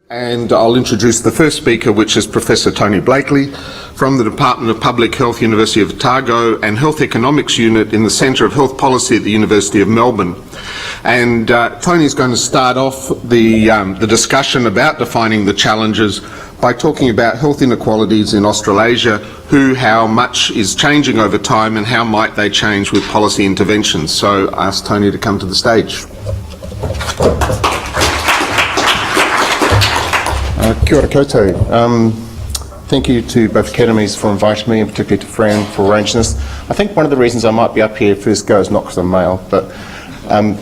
And I'll introduce the first speaker, which is Professor Tony Blakely from the Department of Public Health, University of Otago, and Health Economics Unit in the Centre of Health Policy at the University of Melbourne. And Tony's going to start off the discussion about defining the challenges by talking about health inequalities in Australasia, how much is changing over time and how might they change with policy interventions. So I ask Tony to come to the stage. Kia ora koutou. Thank you to both academies for inviting me, and particularly to Fran for arranging this. I think one of the reasons I might be up here first go is not because I'm male, but I'm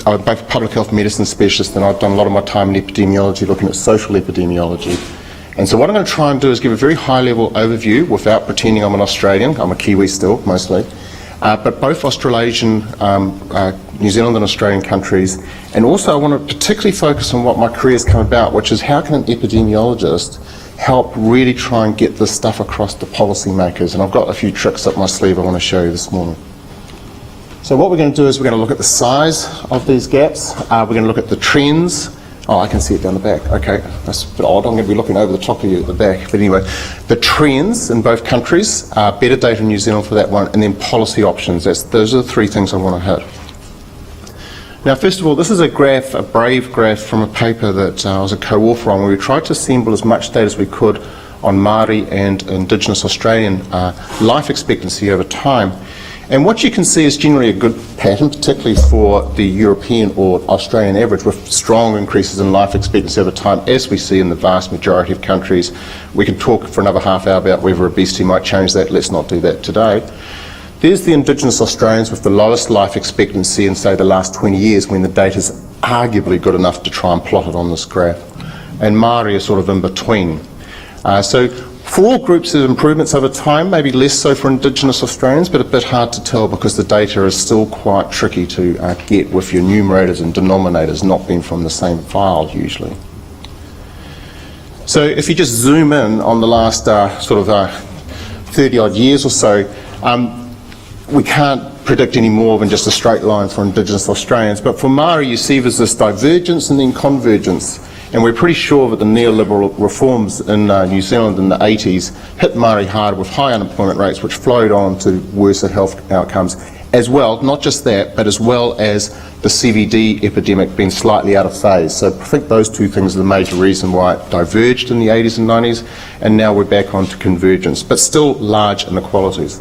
both a public health medicine specialist, and I've done a lot of my time in epidemiology looking at social epidemiology. And so what I'm going to try and do is give a very high-level overview without pretending I'm an Australian. I'm a Kiwi still, mostly. But both Australasian, New Zealand and Australian countries, and also I want to particularly focus on what my career's come about, which is how can an epidemiologist help really try and get this stuff across to policymakers. And I've got a few tricks up my sleeve I want to show you this morning. So what we're going to do is we're going to look at the size of these gaps, we're going to look at the trends. Oh, I can see it down the back. Okay, that's a bit odd. I'm going to be looking over the top of you at the back. But anyway, the trends in both countries, better data in New Zealand for that one, and then policy options. Those are the three things I want to hit. Now, first of all, this is a graph, a brave graph from a paper that I was a co-author on, where we tried to assemble as much data as we could on Māori and Indigenous Australian life expectancy over time. And what you can see is generally a good pattern, particularly for the European or Australian average, with strong increases in life expectancy over time, as we see in the vast majority of countries. We could talk for another half hour about whether obesity might change that. Let's not do that today. There's the Indigenous Australians with the lowest life expectancy in, say, the last 20 years, when the data's arguably good enough to try and plot it on this graph. And Māori are sort of in between. So for all groups of improvements over time, maybe less so for Indigenous Australians, but a bit hard to tell because the data is still quite tricky to get with your numerators and denominators not being from the same file usually. So if you just zoom in on the last 30 odd years or so, we can't predict any more than just a straight line for Indigenous Australians, but for Māori you see there's this divergence and then convergence. And we're pretty sure that the neoliberal reforms in New Zealand in the 80s hit Māori hard with high unemployment rates, which flowed on to worse health outcomes as well. Not just that, but as well as the CVD epidemic being slightly out of phase. So I think those two things are the major reason why it diverged in the 80s and 90s, and now we're back onto convergence, but still large inequalities.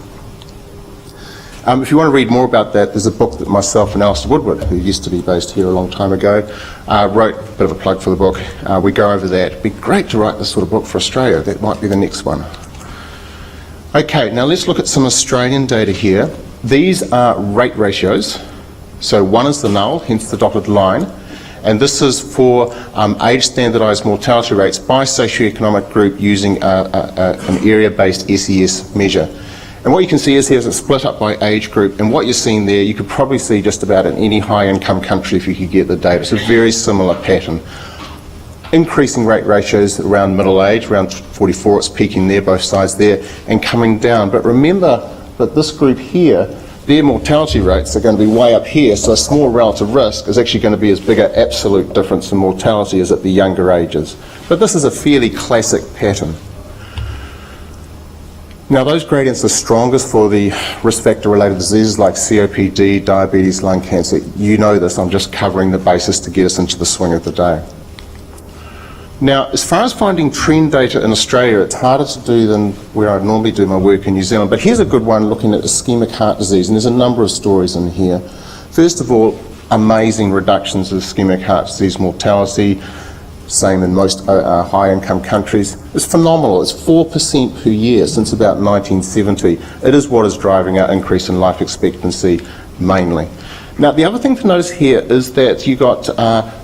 If you want to read more about that, there's a book that myself and Alistair Woodward, who used to be based here a long time ago, wrote. A bit of a plug for the book. We go over that. It'd be great to write this sort of book for Australia. That might be the next one. Okay, now let's look at some Australian data here. These are rate ratios. So one is the null, hence the dotted line. And this is for age standardised mortality rates by socioeconomic group using an area-based SES measure. And what you can see is here is it's split up by age group, and what you're seeing there you could probably see just about in any high income country if you could get the data. It's a very similar pattern. Increasing rate ratios around middle age, around 44, it's peaking there, both sides there, and coming down. But remember that this group here, their mortality rates are going to be way up here, so a small relative risk is actually going to be as big an absolute difference in mortality as at the younger ages. But this is a fairly classic pattern. Now those gradients are strongest for the risk factor related diseases like COPD, diabetes, lung cancer. You know this, I'm just covering the basis to get us into the swing of the day. Now as far as finding trend data in Australia, it's harder to do than where I normally do my work in New Zealand, but here's a good one looking at ischemic heart disease, and there's a number of stories in here. First of all, amazing reductions of ischemic heart disease mortality. Same in most high-income countries. It's phenomenal. It's 4% per year since about 1970. It is what is driving our increase in life expectancy mainly. Now, the other thing to notice here is that you've got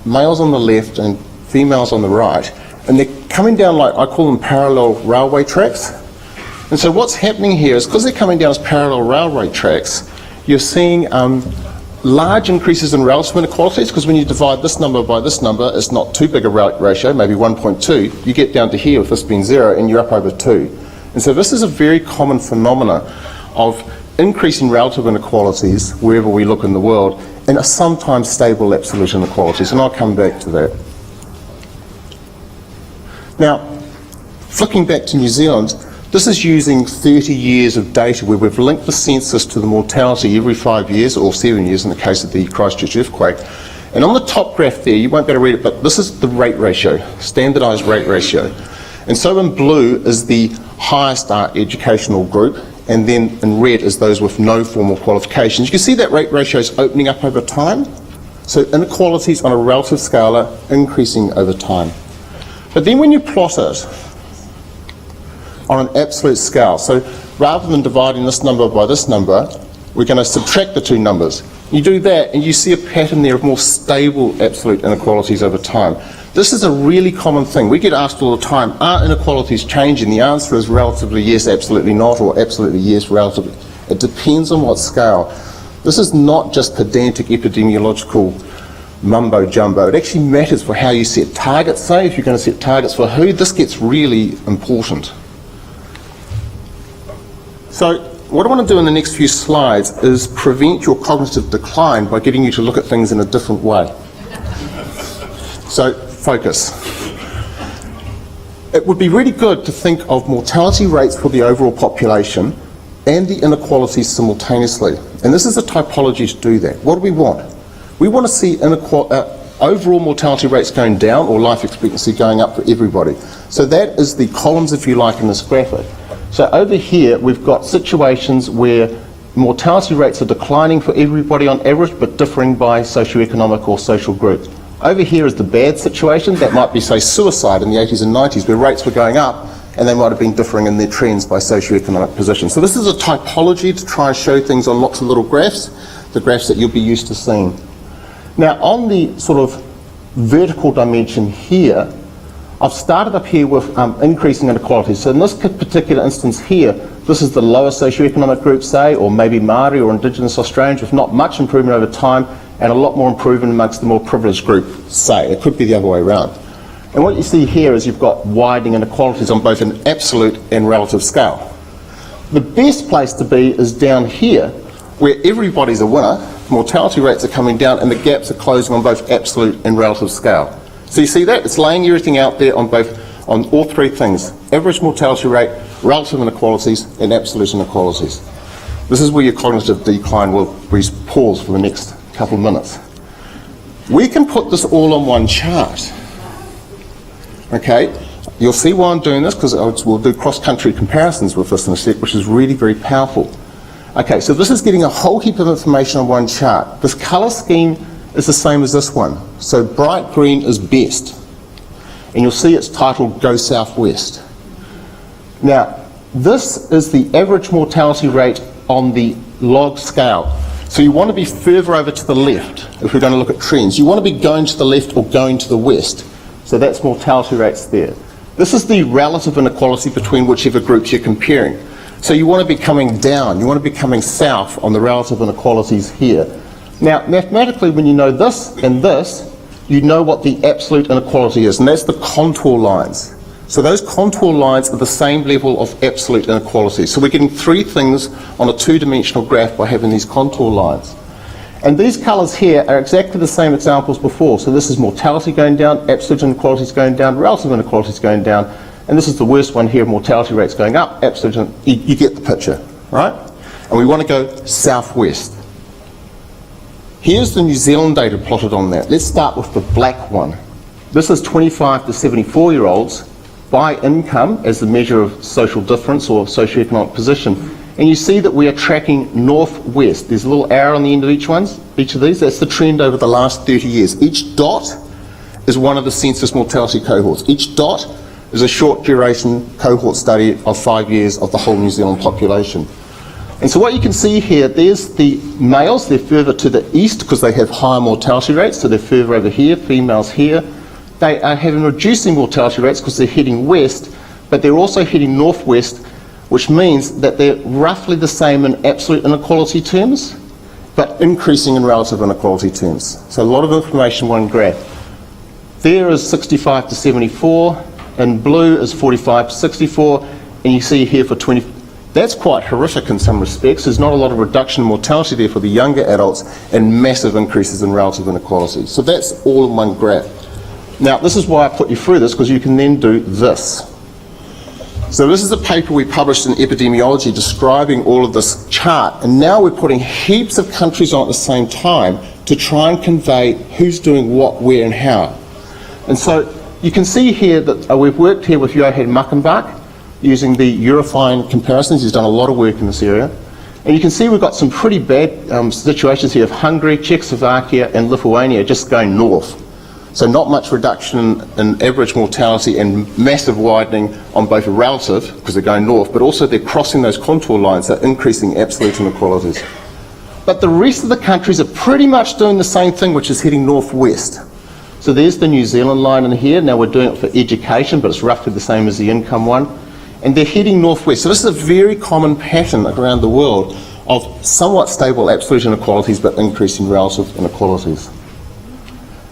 males on the left and females on the right, and they're coming down like, I call them parallel railway tracks. And so what's happening here is because they're coming down as parallel railway tracks, you're seeing large increases in relative inequalities, because when you divide this number by this number, it's not too big a ratio, maybe 1.2. You get down to here with this being 0 and you're up over 2. And so this is a very common phenomena of increasing relative inequalities wherever we look in the world, and sometimes stable absolute inequalities, and I'll come back to that. Now, flicking back to New Zealand, this is using 30 years of data where we've linked the census to the mortality every 5 years, or 7 years in the case of the Christchurch earthquake. And on the top graph there, you won't be able to read it, but this is the rate ratio, standardised rate ratio. And so in blue is the highest educational group, and then in red is those with no formal qualifications. You can see that rate ratio is opening up over time. So inequalities on a relative scale are increasing over time. But then when you plot it on an absolute scale, so rather than dividing this number by this number, we're going to subtract the two numbers. You do that and you see a pattern there of more stable absolute inequalities over time. This is a really common thing. We get asked all the time, are inequalities changing? The answer is relatively yes, absolutely not, or absolutely yes, relatively. It depends on what scale. This is not just pedantic epidemiological mumbo jumbo. It actually matters for how you set targets, say, if you're going to set targets for who. This gets really important. So what I want to do in the next few slides is prevent your cognitive decline by getting you to look at things in a different way. So focus. It would be really good to think of mortality rates for the overall population and the inequalities simultaneously. And this is a typology to do that. What do we want? We want to see overall mortality rates going down or life expectancy going up for everybody. So that is the columns, if you like, in this graphic. So over here, we've got situations where mortality rates are declining for everybody on average, but differing by socioeconomic or social group. Over here is the bad situation. That might be, say, suicide in the 80s and 90s, where rates were going up, and they might have been differing in their trends by socioeconomic position. So this is a typology to try and show things on lots of little graphs, the graphs that you'll be used to seeing. Now, on the sort of vertical dimension here, I've started up here with increasing inequalities. So in this particular instance here, this is the lower socioeconomic group, say, or maybe Māori or Indigenous Australians, with not much improvement over time, and a lot more improvement amongst the more privileged group, say. It could be the other way around. And what you see here is you've got widening inequalities on both an absolute and relative scale. The best place to be is down here, where everybody's a winner, mortality rates are coming down, and the gaps are closing on both absolute and relative scale. So you see that? It's laying everything out there on all three things: average mortality rate, relative inequalities, and absolute inequalities. This is where your cognitive decline will pause for the next couple of minutes. We can put this all on one chart. Okay? You'll see why I'm doing this, because we'll do cross-country comparisons with this in a sec, which is really very powerful. Okay, so this is getting a whole heap of information on one chart. This colour scheme is the same as this one. So bright green is best. And you'll see it's titled Go Southwest. Now, this is the average mortality rate on the log scale. So you want to be further over to the left if we're going to look at trends. You want to be going to the left or going to the west. So that's mortality rates there. This is the relative inequality between whichever groups you're comparing. So you want to be coming down, you want to be coming south on the relative inequalities here. Now, mathematically, when you know this and this, you know what the absolute inequality is, and that's the contour lines. So those contour lines are the same level of absolute inequality. So we're getting three things on a two-dimensional graph by having these contour lines. And these colours here are exactly the same examples before. So this is mortality going down, absolute inequalities going down, relative inequalities going down, and this is the worst one here, mortality rates going up, absolute, you get the picture, right? And we want to go southwest. Here's the New Zealand data plotted on that. Let's start with the black one. This is 25 to 74-year-olds by income as the measure of social difference or socioeconomic position. And you see that we are tracking northwest. There's a little arrow on the end of each of these. That's the trend over the last 30 years. Each dot is one of the census mortality cohorts. Each dot is a short duration cohort study of 5 years of the whole New Zealand population. And so what you can see here, there's the males, they're further to the east because they have higher mortality rates, so they're further over here, females here. They are having reducing mortality rates because they're heading west, but they're also heading northwest, which means that they're roughly the same in absolute inequality terms, but increasing in relative inequality terms. So a lot of information, one graph. There is 65 to 74, in blue is 45 to 64, and you see here for 20, that's quite horrific in some respects. There's not a lot of reduction in mortality there for the younger adults and massive increases in relative inequality. So that's all in one graph. Now, this is why I put you through this, because you can then do this. So this is a paper we published in Epidemiology describing all of this chart, and now we're putting heaps of countries on at the same time to try and convey who's doing what, where and how. And so you can see here that we've worked here with Johan Muckenbach using the Eurofine comparisons. He's done a lot of work in this area. And you can see we've got some pretty bad situations here of Hungary, Czechoslovakia and Lithuania just going north. So not much reduction in average mortality and massive widening on both relative, because they're going north, but also they're crossing those contour lines, so increasing absolute inequalities. But the rest of the countries are pretty much doing the same thing, which is heading northwest. So there's the New Zealand line in here. Now we're doing it for education, but it's roughly the same as the income one. And they're heading northwest. So this is a very common pattern around the world of somewhat stable absolute inequalities, but increasing relative inequalities.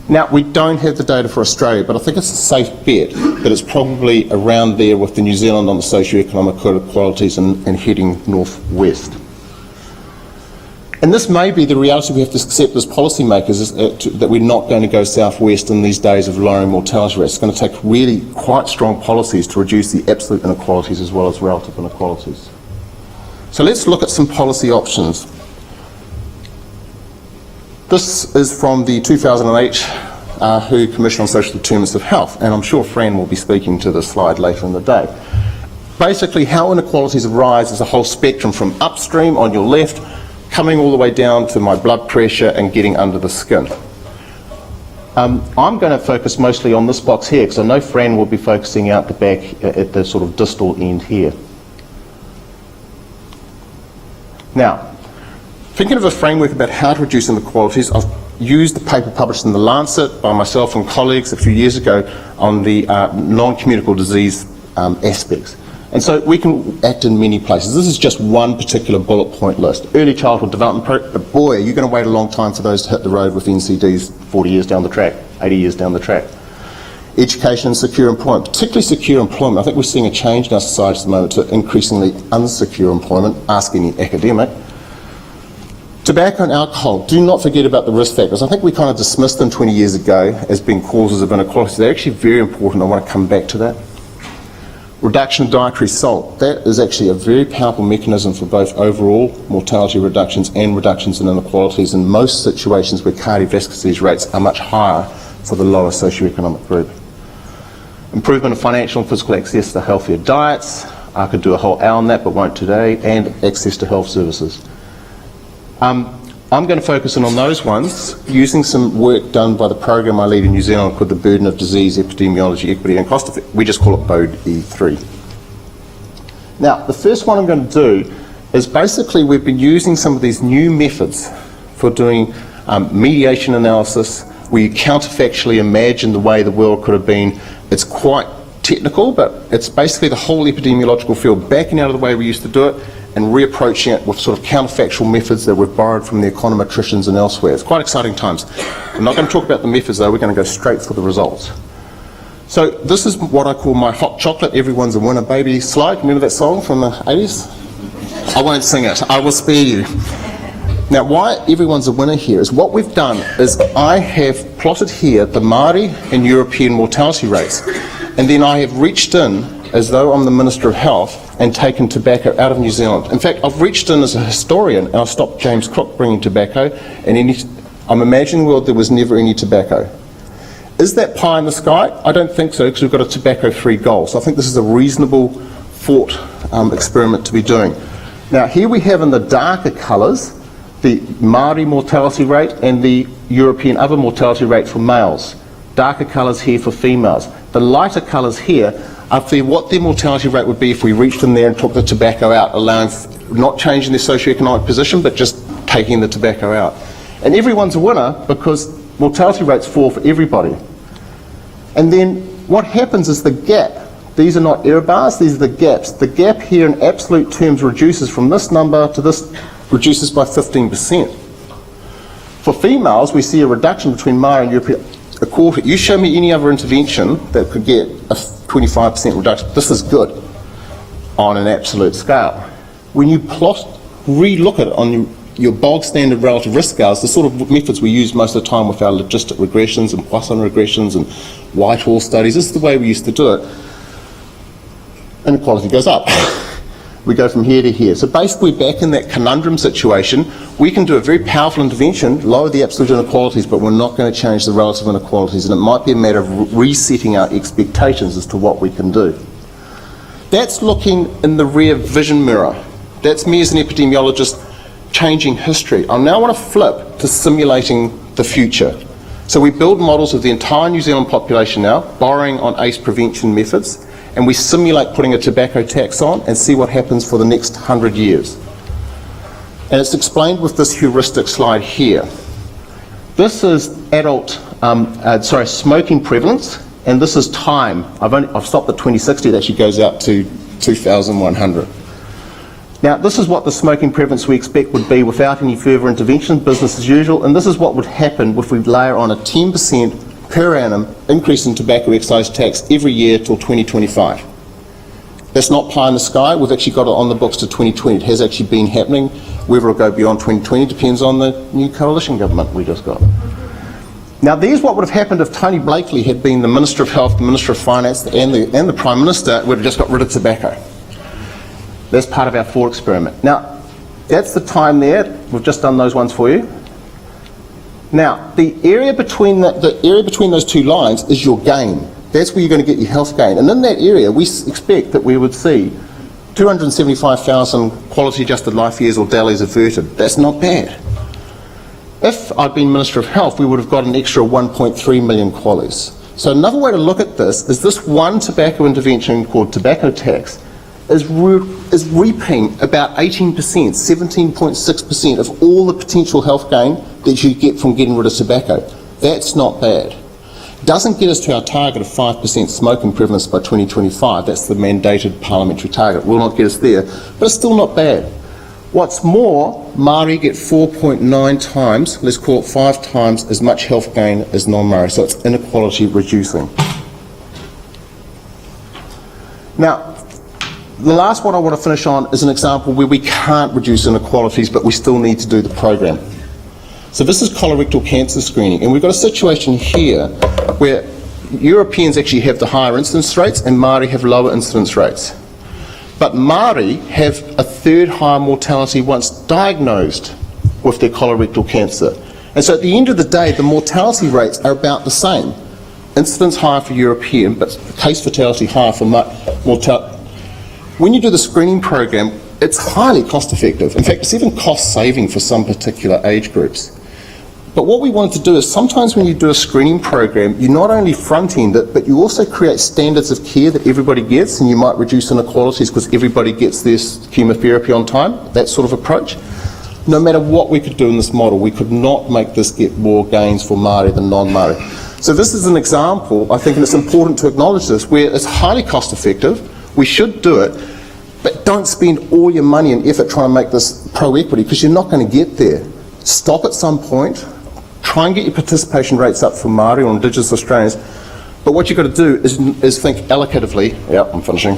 Now, we don't have the data for Australia, but I think it's a safe bet that it's probably around there with the New Zealand on the socioeconomic inequalities and heading northwest. And this may be the reality we have to accept as policymakers, is that we're not going to go southwest in these days of lowering mortality rates. It's going to take really quite strong policies to reduce the absolute inequalities as well as relative inequalities. So let's look at some policy options. This is from the 2008 WHO Commission on Social Determinants of Health, and I'm sure Fran will be speaking to this slide later in the day. Basically, how inequalities arise is a whole spectrum from upstream on your left, coming all the way down to my blood pressure and getting under the skin. I'm going to focus mostly on this box here, because I know Fran will be focusing out the back at the sort of distal end here. Now, thinking of a framework about how to reduce inequalities, I've used the paper published in The Lancet by myself and colleagues a few years ago on the non-communicable disease aspects. And so we can act in many places. This is just one particular bullet point list. Early childhood development, but boy, you're going to wait a long time for those to hit the road with NCDs 40 years down the track, 80 years down the track. Education and secure employment, particularly secure employment. I think we're seeing a change in our society at the moment to increasingly unsecure employment, ask any academic. Tobacco and alcohol, do not forget about the risk factors. I think we kind of dismissed them 20 years ago as being causes of inequality. They're actually very important. I want to come back to that. Reduction of dietary salt. That is actually a very powerful mechanism for both overall mortality reductions and reductions in inequalities in most situations where cardiovascular disease rates are much higher for the lower socioeconomic group. Improvement of financial and physical access to healthier diets. I could do a whole hour on that, but won't today. And access to health services. I'm going to focus in on those ones using some work done by the program I lead in New Zealand called the Burden of Disease, Epidemiology, Equity and Cost Effect. We just call it BODE E3. Now, the first one I'm going to do is basically we've been using some of these new methods for doing mediation analysis, where you counterfactually imagine the way the world could have been. It's quite technical, but it's basically the whole epidemiological field backing out of the way we used to do it and reapproaching it with sort of counterfactual methods that we've borrowed from the econometricians and elsewhere. It's quite exciting times. I'm not going to talk about the methods though, we're going to go straight for the results. So this is what I call my hot chocolate, everyone's a winner baby slide. Remember that song from the 80s? I won't sing it, I will spare you. Now why everyone's a winner here is what we've done is I have plotted here the Māori and European mortality rates, and then I have reached in as though I'm the Minister of Health and taken tobacco out of New Zealand. In fact, I've reached in as a historian and I've stopped James Cook bringing tobacco, and I'm imagining a world there was never any tobacco. Is that pie in the sky? I don't think so, because we've got a tobacco-free goal. So I think this is a reasonable thought experiment to be doing. Now here we have in the darker colours the Māori mortality rate and the European other mortality rate for males. Darker colours here for females. The lighter colours here are for what their mortality rate would be if we reached in there and took the tobacco out, allowing, not changing their socioeconomic position, but just taking the tobacco out. And everyone's a winner because mortality rates fall for everybody. And then what happens is the gap, these are not error bars, these are the gaps. The gap here in absolute terms reduces from this number to this, reduces by 15%. For females, we see a reduction between Māori and European, a quarter. You show me any other intervention that could get a 25% reduction. This is good on an absolute scale. When you plot, re-look at it on your bog standard relative risk scales, the sort of methods we use most of the time with our logistic regressions and Poisson regressions and Whitehall studies, this is the way we used to do it, inequality goes up. We go from here to here. So basically back in that conundrum situation, we can do a very powerful intervention, lower the absolute inequalities, but we're not going to change the relative inequalities, and it might be a matter of resetting our expectations as to what we can do. That's looking in the rear vision mirror. That's me as an epidemiologist changing history. I now want to flip to simulating the future. So we build models of the entire New Zealand population now, borrowing on ACE prevention methods, and we simulate putting a tobacco tax on and see what happens for the next 100 years. And it's explained with this heuristic slide here. This is smoking prevalence, and this is time. I've stopped at 2060, it actually goes out to 2100. Now, this is what the smoking prevalence we expect would be without any further intervention, business as usual, and this is what would happen if we layer on a 10% per annum increase in tobacco excise tax every year till 2025. That's not pie in the sky. We've actually got it on the books to 2020. It has actually been happening. Whether it'll go beyond 2020 depends on the new coalition government we just got. Now, there's what would have happened if Tony Blakely had been the Minister of Health, the Minister of Finance, and the Prime Minister would have just got rid of tobacco. That's part of our thought experiment. Now, that's the time there. We've just done those ones for you. Now, the area between those two lines is your gain. That's where you're going to get your health gain. And in that area, we expect that we would see 275,000 quality adjusted life years or DALYs averted. That's not bad. If I'd been Minister of Health, we would have got an extra 1.3 million QALYs. So another way to look at this is this one tobacco intervention called tobacco tax is reaping about 18%, 17.6% of all the potential health gain that you get from getting rid of tobacco. That's not bad. Doesn't get us to our target of 5% smoking prevalence by 2025. That's the mandated parliamentary target. Will not get us there, but it's still not bad. What's more, Māori get 4.9 times, let's call it 5 times as much health gain as non-Māori, so it's inequality reducing. Now, the last one I want to finish on is an example where we can't reduce inequalities, but we still need to do the program. So this is colorectal cancer screening, and we've got a situation here where Europeans actually have the higher incidence rates and Māori have lower incidence rates. But Māori have a third higher mortality once diagnosed with their colorectal cancer. And so at the end of the day, the mortality rates are about the same. Incidence higher for European, but case fatality higher for mortality. When you do the screening program, it's highly cost effective. In fact, it's even cost saving for some particular age groups. But what we wanted to do is sometimes when you do a screening program, you not only front end it, but you also create standards of care that everybody gets, and you might reduce inequalities because everybody gets their chemotherapy on time, that sort of approach. No matter what we could do in this model, we could not make this get more gains for Māori than non-Māori. So this is an example, I think, and it's important to acknowledge this, where it's highly cost effective. We should do it, but don't spend all your money and effort trying to make this pro-equity because you're not going to get there. Stop at some point, try and get your participation rates up for Māori or Indigenous Australians, but what you've got to do is think allocatively, I'm finishing,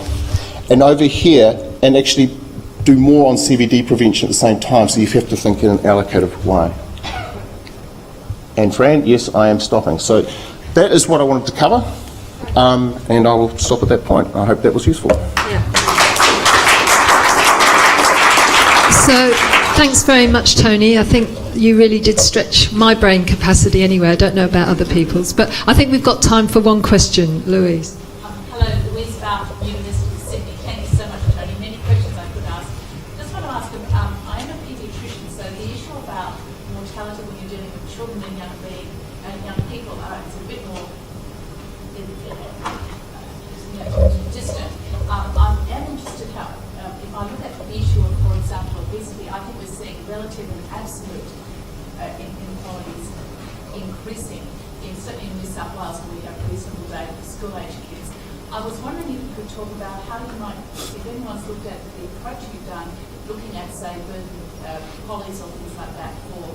and over here, and actually do more on CVD prevention at the same time, so you have to think in an allocative way. And Fran, yes, I am stopping. So that is what I wanted to cover, and I will stop at that point. I hope that was useful. So, thanks very much, Tony. I think you really did stretch my brain capacity anyway. I don't know about other people's, but I think we've got time for one question. Louise. Hello, Louise Barth, University of Sydney. Thank you so much, Tony. Many questions I could ask. Just want to ask, I am a paediatrician, so the issue about mortality when you're dealing with children and young people is a bit more distant. I am interested how, if I look at the issue of, for example, obesity, I think we're seeing relative and absolute inequalities increasing, certainly in New South Wales where we have reasonable data for school-age kids. I was wondering if you could talk about how you might, if anyone's looked at the approach you've done, looking at, say, burden polys or things like that for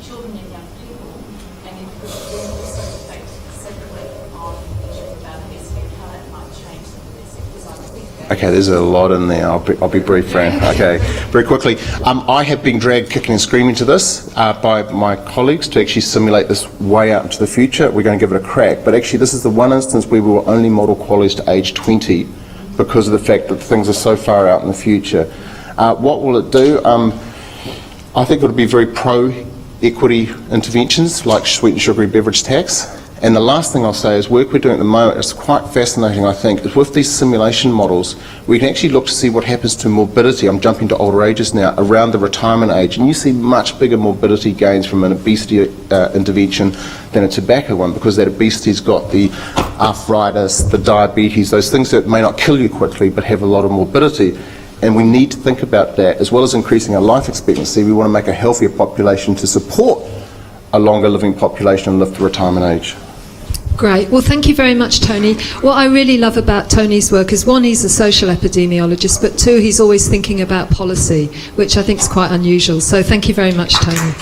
children and young people, and if you could then also reflect separately on issues about obesity, how that might change some of this, because I think Okay, there's a lot in there. I'll be brief, Fran. Okay, very quickly. I have been dragged kicking and screaming to this by my colleagues to actually simulate this way out into the future. We're going to give it a crack, but actually this is the one instance where we will only model qualities to age 20 because of the fact that things are so far out in the future. What will it do? I think it'll be very pro-equity interventions like sweet and sugary beverage tax. And the last thing I'll say is work we're doing at the moment is quite fascinating, I think, is with these simulation models, we can actually look to see what happens to morbidity. I'm jumping to older ages now, around the retirement age, and you see much bigger morbidity gains from an obesity intervention than a tobacco one, because that obesity's got the arthritis, the diabetes, those things that may not kill you quickly but have a lot of morbidity. And we need to think about that, as well as increasing our life expectancy. We want to make a healthier population to support a longer living population and lift the retirement age. Great. Well, thank you very much, Tony. What I really love about Tony's work is, one, he's a social epidemiologist, but two, he's always thinking about policy, which I think is quite unusual. So thank you very much, Tony.